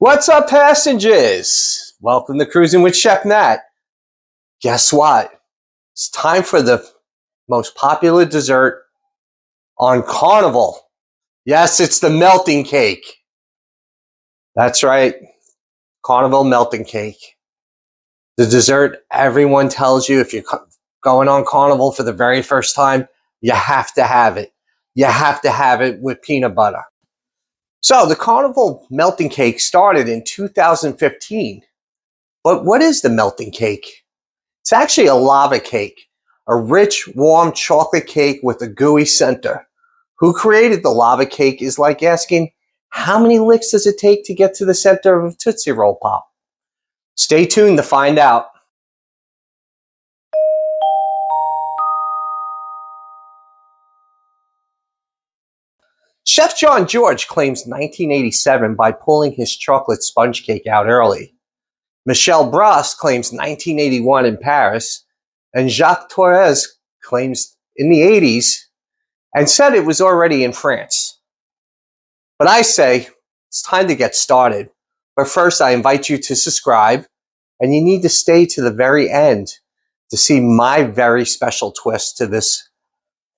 What's up, passengers? Welcome to Cruising with Chef Matt. Guess what? It's time for the most popular dessert on Carnival. Yes, it's the melting cake. That's right, Carnival melting cake. The dessert everyone tells you if you're going on Carnival for the very first time, you have to have it. You have to have it with peanut butter. So the Carnival melting cake started in 2015. But what is the melting cake? It's actually a lava cake, a rich, warm chocolate cake with a gooey center. Who created the lava cake is like asking, how many licks does it take to get to the center of a Tootsie Roll Pop? Stay tuned to find out. Chef John George claims 1987 by pulling his chocolate sponge cake out early. Michel Bras claims 1981 in Paris, and Jacques Torres claims in the 80s and said it was already in France. But I say it's time to get started. But first, I invite you to subscribe, and you need to stay to the very end to see my very special twist to this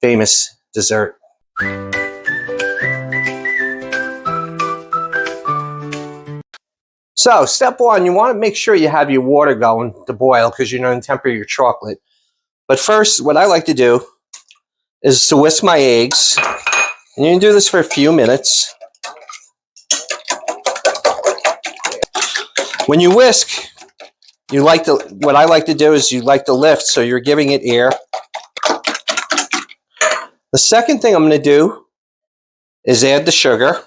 famous dessert. So, step one, you want to make sure you have your water going to boil because you're going to temper your chocolate. But first, what I like to do is to whisk my eggs. And you can do this for a few minutes. When you whisk, what I like to do is you like to lift so you're giving it air. The second thing I'm going to do is add the sugar.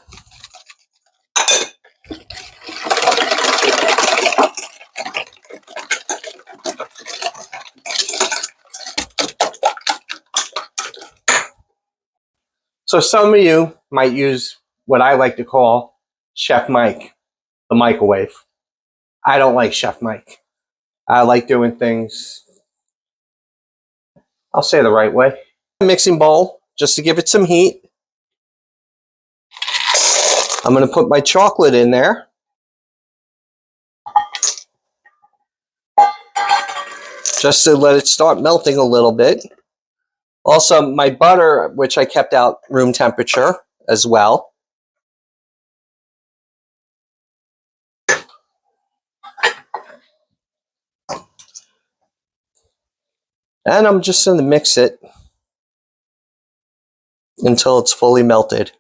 So some of you might use what I like to call Chef Mike, the microwave. I don't like Chef Mike. I like doing things, I'll say the right way. Mixing bowl, just to give it some heat. I'm going to put my chocolate in there. Just to let it start melting a little bit. Also, my butter, which I kept out room temperature as well. And I'm just going to mix it until it's fully melted.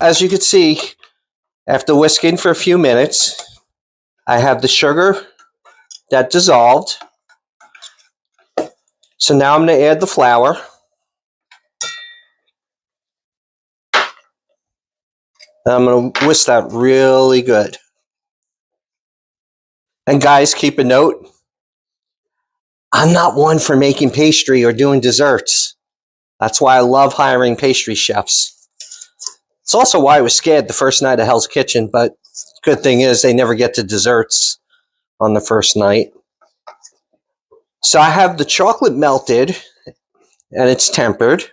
As you can see, after whisking for a few minutes, I have the sugar that dissolved. So now I'm going to add the flour. And I'm going to whisk that really good. And guys, keep a note. I'm not one for making pastry or doing desserts. That's why I love hiring pastry chefs. It's also why I was scared the first night of Hell's Kitchen, but good thing is they never get to desserts on the first night. So I have the chocolate melted and it's tempered.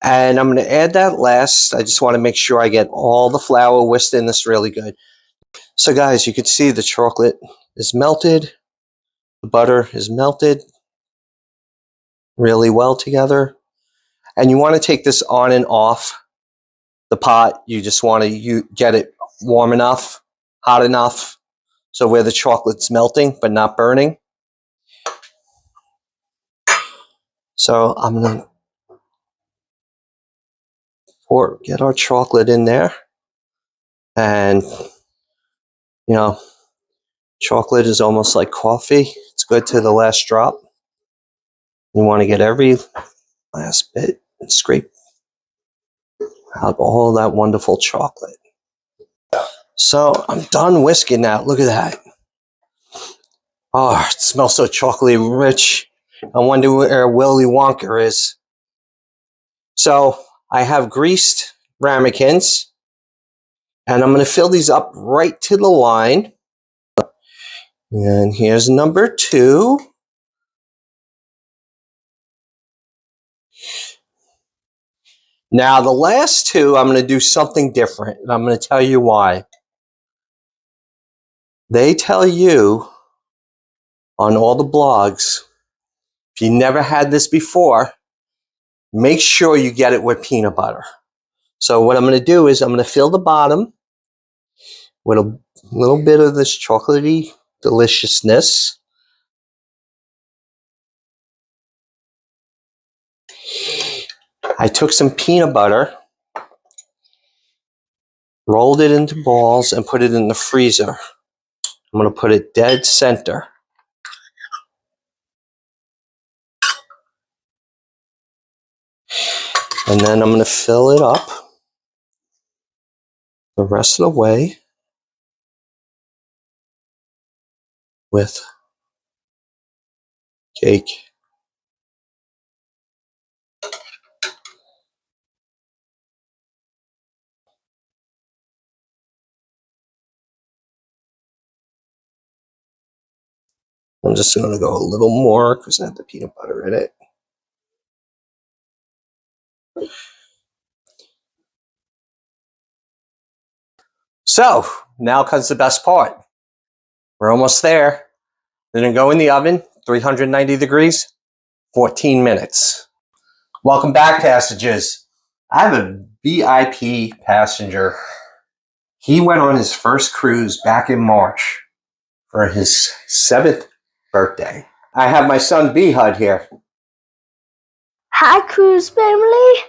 And I'm going to add that last. I just want to make sure I get all the flour whisked in this really good. So guys, you can see the chocolate is melted. The butter is melted really well together. And you want to take this on and off the pot. You just want to get it warm enough, hot enough, so where the chocolate's melting but not burning. So I'm going to get our chocolate in there. And, you know, chocolate is almost like coffee. It's good to the last drop. You want to get every last bit and scrape out all that wonderful chocolate. So I'm done whisking now. Look at that. Oh, it smells so chocolatey rich. I wonder where Willy Wonka is. So I have greased ramekins, and I'm going to fill these up right to the line. And here's number 2. Now the last 2, I'm going to do something different, and I'm going to tell you why. They tell you on all the blogs, if you never had this before, make sure you get it with peanut butter. So what I'm going to do is I'm going to fill the bottom with a little bit of this chocolatey deliciousness. I took some peanut butter, rolled it into balls, and put it in the freezer. I'm going to put it dead center. And then I'm going to fill it up the rest of the way with cake. I'm just going to go a little more because I have the peanut butter in it. So now comes the best part. We're almost there. Then I go in the oven, 390 degrees, 14 minutes. Welcome back, passengers. I have a VIP passenger. He went on his first cruise back in March for his 7th birthday. I have my son B-Hud here. Hi, cruise family.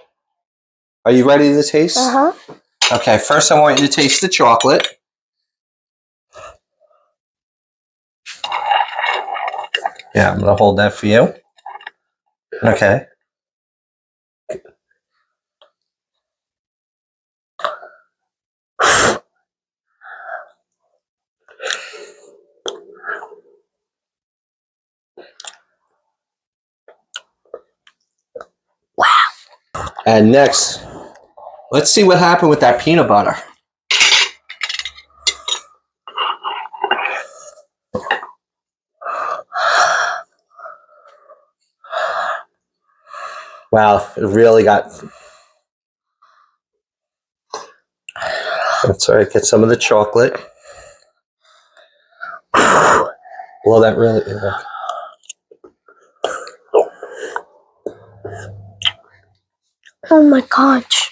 Are you ready to taste? Uh-huh. Okay, first I want you to taste the chocolate. Yeah, I'm going to hold that for you. Okay. Wow. And next, let's see what happened with that peanut butter. Wow, it really got... That's all right, get some of the chocolate. Blow that really... Oh my gosh.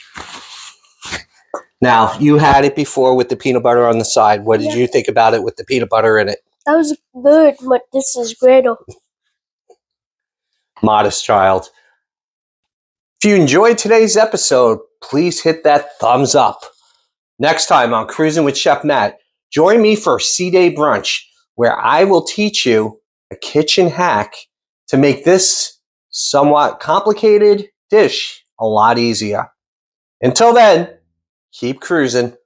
Now, you had it before with the peanut butter on the side. What did you think about it with the peanut butter in it? That was good, but this is greater. Modest child. If you enjoyed today's episode, please hit that thumbs up. Next time on Cruising with Chef Matt, join me for C-Day Brunch, where I will teach you a kitchen hack to make this somewhat complicated dish a lot easier. Until then, keep cruising.